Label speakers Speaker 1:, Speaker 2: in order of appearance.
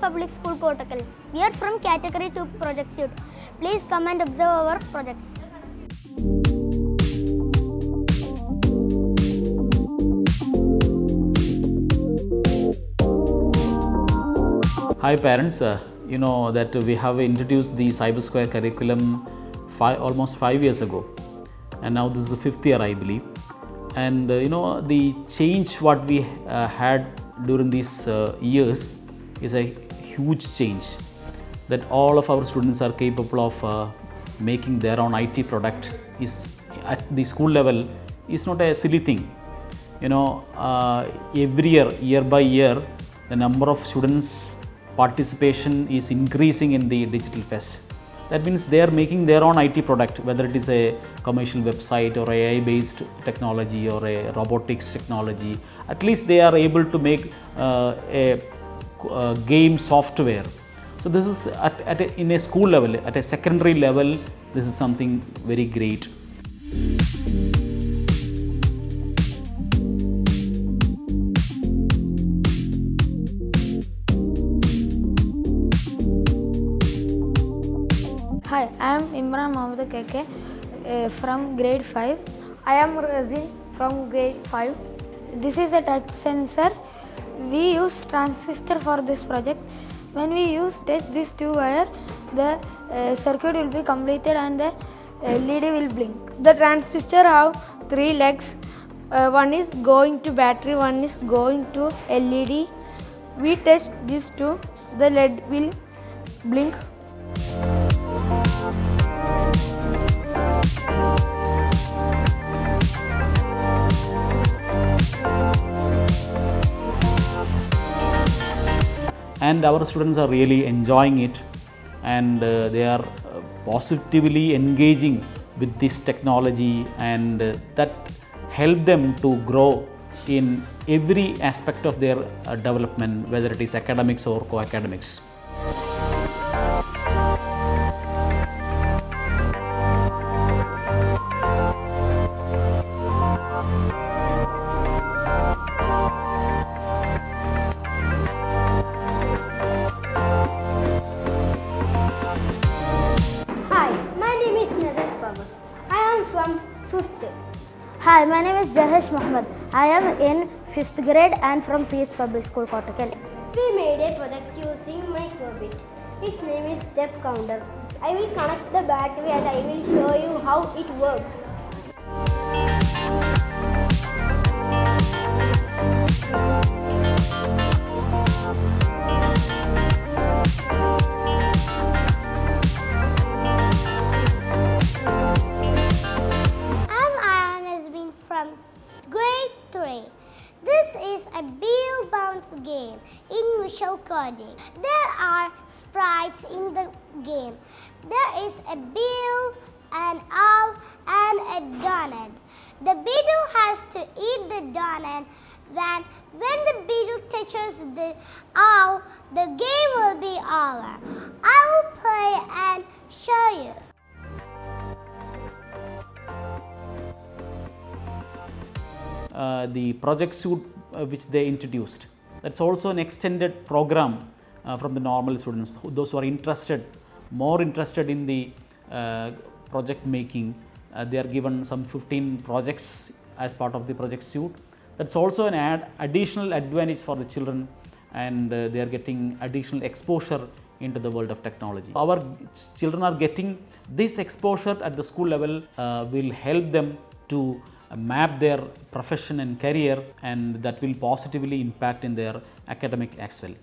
Speaker 1: Public School, Kottakkal. We are from Category 2 Project Suite. Please come and observe our projects.
Speaker 2: Hi parents, you know that we have introduced the Cyber Square curriculum almost 5 years ago, and now this is the 5th year I believe. And you know, the change what we had during these years is a huge change, that all of our students are capable of making their own IT product is at the school level is not a silly thing. You know, every year by year, the number of students participation is increasing in the digital fest. That means they are making their own IT product, whether it is a commercial website or AI based technology or a robotics technology. At least they are able to make a game software. So this is in a school level, at a secondary level, this is something very great.
Speaker 3: Hi, I am Imran Mohammed Keke from grade 5. I am Razin from grade 5. This is a touch sensor. We use transistor for this project. When we use this two wire, the circuit will be completed and the LED will blink. The transistor have 3 legs. One is going to battery, one is going to LED. We test these two, the LED will blink.
Speaker 2: And our students are really enjoying it, and they are positively engaging with this technology, and that help them to grow in every aspect of their development, whether it is academics or co-academics.
Speaker 1: Hi, my name is Jahesh Mohammed. I am in 5th grade and from PS Public School, Kottakkal. We made a project using microbit. Its name is step counter. I will connect the battery and I will show you how it works. Grade 3. This is a ball bounce game in visual coding. There are sprites in the game. There is a beetle, an owl, and a donut. The beetle has to eat the donut. When the beetle touches the owl, the game will be over. I will play and show you.
Speaker 2: The project suite which they introduced. That's also an extended program from the normal students. Those who are more interested in the project making, they are given some 15 projects as part of the project suite. That's also an additional advantage for the children, and they are getting additional exposure into the world of technology. Our children are getting this exposure at the school level, will help them to map their profession and career, and that will positively impact in their academic as well.